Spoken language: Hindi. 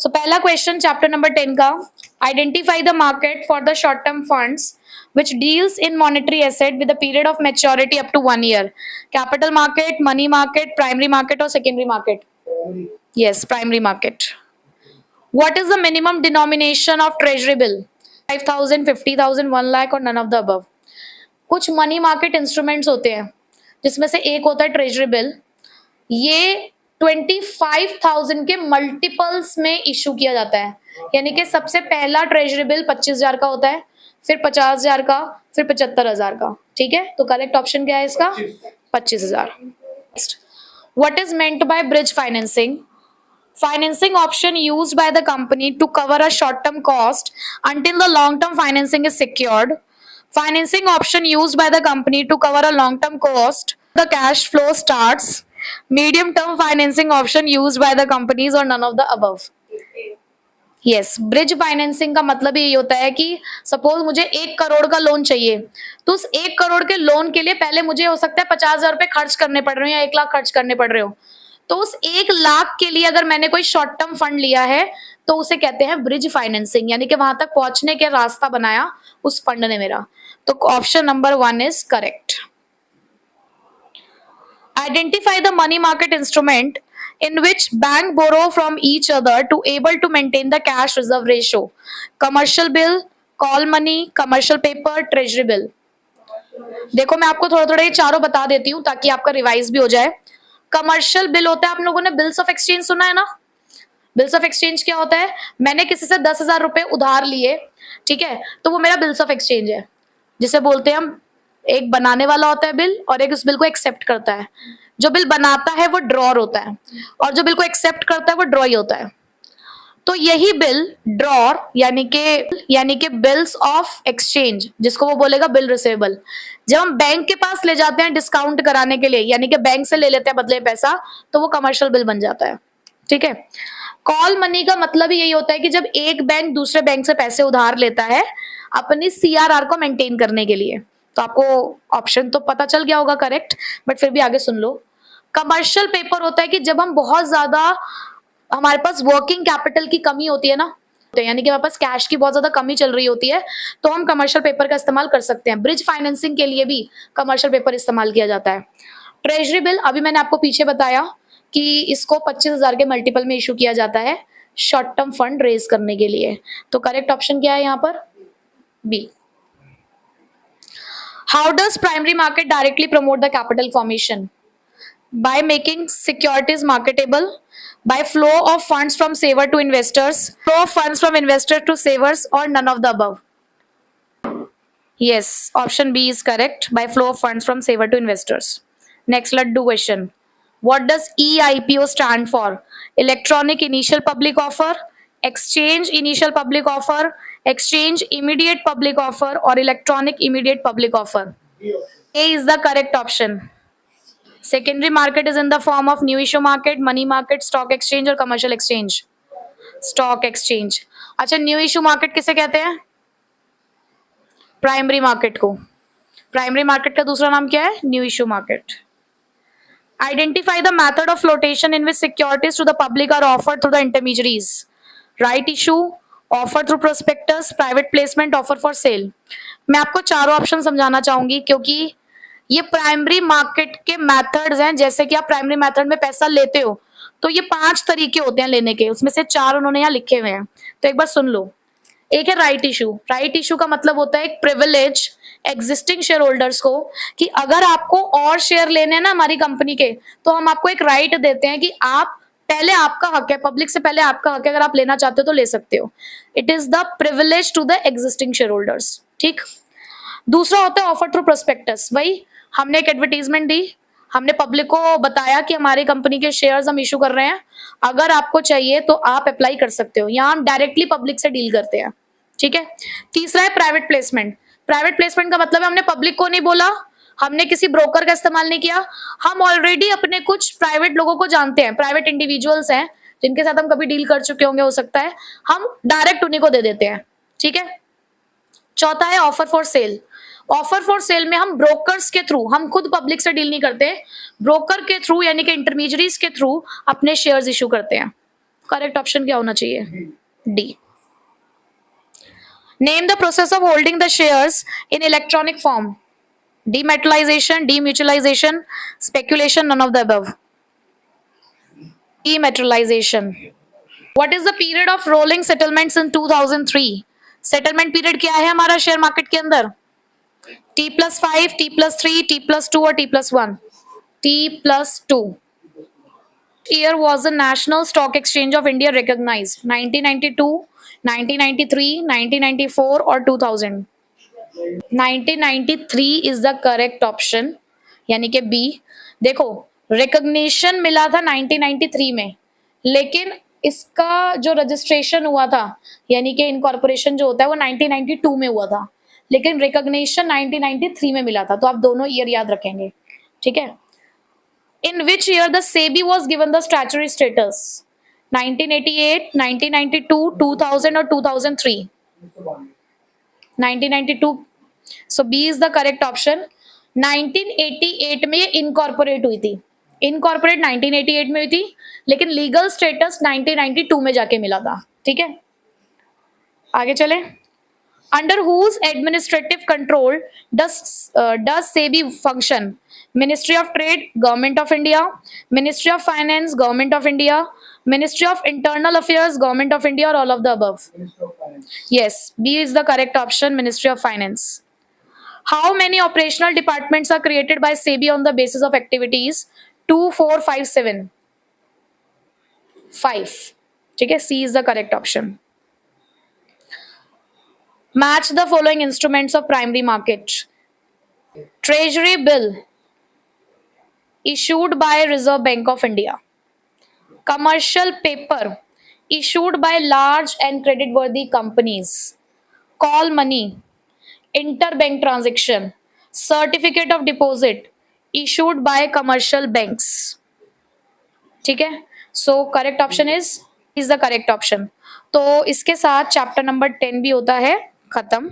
सो पहला क्वेश्चन चैप्टर नंबर 10 का, identify the market for the short term funds which deals in monetary asset with a period of maturity up to 1 year. Capital market, money market, primary market or secondary market? Yes, primary market. What is the minimum denomination of treasury bill? 5,000, 50,000, 1 lakh or none of the above? कुछ मनी मार्केट इंस्ट्रूमेंट्स होते हैं जिसमें से एक होता है ट्रेजरी बिल. ये 25,000 के मल्टीपल्स में इशू किया जाता है, यानी कि सबसे पहला ट्रेजरी बिल 25,000 का होता है, फिर 50,000 का, फिर 75,000 का. ठीक है, तो करेक्ट ऑप्शन क्या है इसका? 25,000. What is meant by bridge financing? Financing option used by the company to cover a short-term cost until the long-term financing is secured. Financing option used by the company to cover a long-term cost, the cash flow starts. Medium-term financing option used by the companies or none of the above. Yes, bridge financing का मतलब यही होता है कि सपोज मुझे 1 करोड़ का लोन चाहिए, तो उस 1 करोड़ के लोन के लिए पहले मुझे हो सकता है 50,000 रुपए खर्च करने पड़ रहे हो या 1 लाख खर्च करने पड़ रहे हो. तो उस 1 लाख के लिए अगर मैंने कोई शॉर्ट टर्म फंड लिया है तो उसे कहते हैं ब्रिज फाइनेंसिंग, यानी कि वहां तक पहुंचने के रास्ता बनाया उस फंड ने मेरा. तो option number 1 is correct. Identify the money market instrument in which bank borrow from each other to able to maintain the cash reserve ratio. Commercial bill, call money, commercial paper, treasury bill. देखो मैं आपको थोड़ा थोड़ा ये चारों बता देती हूँ ताकि आपका रिवाइज भी हो जाए. कमर्शियल बिल होता है, आप लोगों ने बिल्स ऑफ एक्सचेंज सुना है ना? बिल्स ऑफ एक्सचेंज क्या होता है? मैंने किसी से 10,000 रुपए उधार लिए, ठीक है, तो वो मेरा बिल्स ऑफ एक्सचेंज है, जिसे बोलते हैं हम, एक बनाने वाला होता है बिल और एक उस बिल को एक्सेप्ट करता है. जो बिल बनाता है वो ड्रॉर होता है और जो बिल को एक्सेप्ट करता है वो ड्रॉई होता है. तो यही बिल ड्रॉर यानी कि बिल्स ऑफ एक्सचेंज, जिसको वो बोलेगा बिल रिसीवेबल, जब हम बैंक के पास ले जाते हैं डिस्काउंट कराने के लिए, यानी कि बैंक से ले लेते हैं बदले पैसा, तो वो कमर्शियल बिल बन जाता है. ठीक है. कॉल मनी का मतलब ही यही होता है कि जब एक बैंक दूसरे बैंक से पैसे उधार लेता है अपनी CRR को मेंटेन करने के लिए. तो आपको ऑप्शन तो पता चल गया होगा करेक्ट, बट फिर भी आगे सुन लो. कमर्शियल पेपर होता है कि जब हम बहुत ज्यादा, हमारे पास वर्किंग कैपिटल की कमी होती है ना, यानी कि हमारे पास कैश की बहुत ज्यादा कमी चल रही होती है, तो हम कमर्शियल पेपर का इस्तेमाल कर सकते हैं. ब्रिज फाइनेंसिंग के लिए भी कमर्शियल पेपर इस्तेमाल किया जाता है. ट्रेजरी बिल अभी मैंने आपको पीछे बताया कि इसको 25,000 के मल्टीपल में इशू किया जाता है शॉर्ट टर्म फंड रेज करने के लिए. तो करेक्ट ऑप्शन क्या है यहाँ पर? B. How does primary market directly promote the capital formation? By making securities marketable, by flow of funds from saver to investors, flow of funds from investors to savers, or none of the above. Yes, option B is correct. By flow of funds from saver to investors. Next, let's do question. What does EIPO stand for? Electronic Initial Public Offer, Exchange Initial Public Offer, Exchange Immediate Public Offer, or Electronic Immediate Public Offer? A is the correct option. Secondary market is in the form of new issue market, money market, stock exchange और commercial exchange. Stock exchange. अच्छा, न्यू इशू मार्केट किसे कहते हैं? प्राइमरी मार्केट को. प्राइमरी मार्केट का दूसरा नाम क्या है? New issue market. Identify the method of flotation in which securities to the public are offered through the intermediaries. Right issue, offer through prospectus, private placement, offer for sale. मैं आपको चारों ऑप्शन समझाना चाहूंगी क्योंकि ये प्राइमरी मार्केट के मेथड्स हैं. जैसे कि आप प्राइमरी मेथड में पैसा लेते हो तो ये 5 तरीके होते हैं लेने के, उसमें से 4 उन्होंने यहाँ लिखे हुए हैं, तो एक बार सुन लो. एक है राइट इशू. राइट इशू का मतलब होता है एक प्रिविलेज एग्जिस्टिंग शेयर होल्डर्स को कि अगर आपको और शेयर लेने हैं ना हमारी कंपनी के, तो हम आपको एक राइट देते हैं कि आप पहले, आपका हक है, पब्लिक से पहले आपका हक है, अगर आप लेना चाहते हो तो ले सकते हो. It is the privilege to the existing share holders. ठीक. दूसरा होता है ऑफर थ्रू प्रोस्पेक्टस. वही हमने एक एडवर्टीजमेंट दी, हमने पब्लिक को बताया कि हमारी कंपनी के शेयर्स हम इशू कर रहे हैं, अगर आपको चाहिए तो आप अप्लाई कर सकते हो. यहाँ हम डायरेक्टली पब्लिक से डील करते हैं. ठीक है. तीसरा है प्राइवेट प्लेसमेंट. प्राइवेट प्लेसमेंट का मतलब है हमने पब्लिक को नहीं बोला, हमने किसी ब्रोकर का इस्तेमाल नहीं किया, हम ऑलरेडी अपने कुछ प्राइवेट लोगों को जानते हैं, प्राइवेट इंडिविजुअल्स हैं जिनके साथ हम कभी डील कर चुके होंगे, हो सकता है, हम डायरेक्ट उन्हीं को दे देते हैं. ठीक है. चौथा है offer for cell. Offer for cell में हम ब्रोकर्स के थ्रू, हम खुद पब्लिक से डील नहीं करते, ब्रोकर के थ्रू यानी कि इंटरमीडियरीज के थ्रू अपने शेयर्स इशू करते हैं. करेक्ट ऑप्शन क्या होना चाहिए? D. Name the process of holding the shares in electronic form. Dematerialization, demutualization, speculation, none of the above. Dematerialization. What is the period of rolling settlements in 2003? Settlement period क्या है हमारा शेयर मार्केट के अंदर? T+5, T+3, T+2 और T+1? T+2. Year was the National Stock Exchange of India recognized? 1992, 1993, 1994 और 2000? 1993 इज द करेक्ट ऑप्शन, यानी कि बी। देखो, रिकॉग्निशन मिला था 1993 में, लेकिन इसका जो रजिस्ट्रेशन हुआ था, यानी कि इनकॉर्पोरेशन जो होता है वो 1992 में हुआ था, लेकिन रिकॉग्निशन 1993 में मिला था। तो आप दोनों ईयर याद रखेंगे, ठीक है। In which year the SEBI was given the statutory status? 1988, 1992, 2000 और 2003? 1992. So B is the correct option. 1988 में ये इनकॉर्पोरेट हुई थी। इनकॉर्पोरेट 1988 में हुई थी, लेकिन लीगल स्टेटस 1992 में जाके मिला था, ठीक है। आगे चले। Under whose administrative control does SEBI function? Ministry of trade, government of India, ministry of finance, government of India, ministry of internal affairs, government of India, और all of the above? Yes, B is the correct option, Ministry of Finance. How many operational departments are created by SEBI on the basis of activities? 2, 4, 5, 7? 5. ठीक है, C is the correct option. Match the following instruments of primary market. Treasury bill issued by Reserve Bank of India. Commercial paper issued by large and credit-worthy companies. Call money, interbank transaction, certificate of deposit issued by commercial banks. ठीक है, so correct option is the correct option. तो इसके साथ चैप्टर नंबर 10 भी होता है खत्म।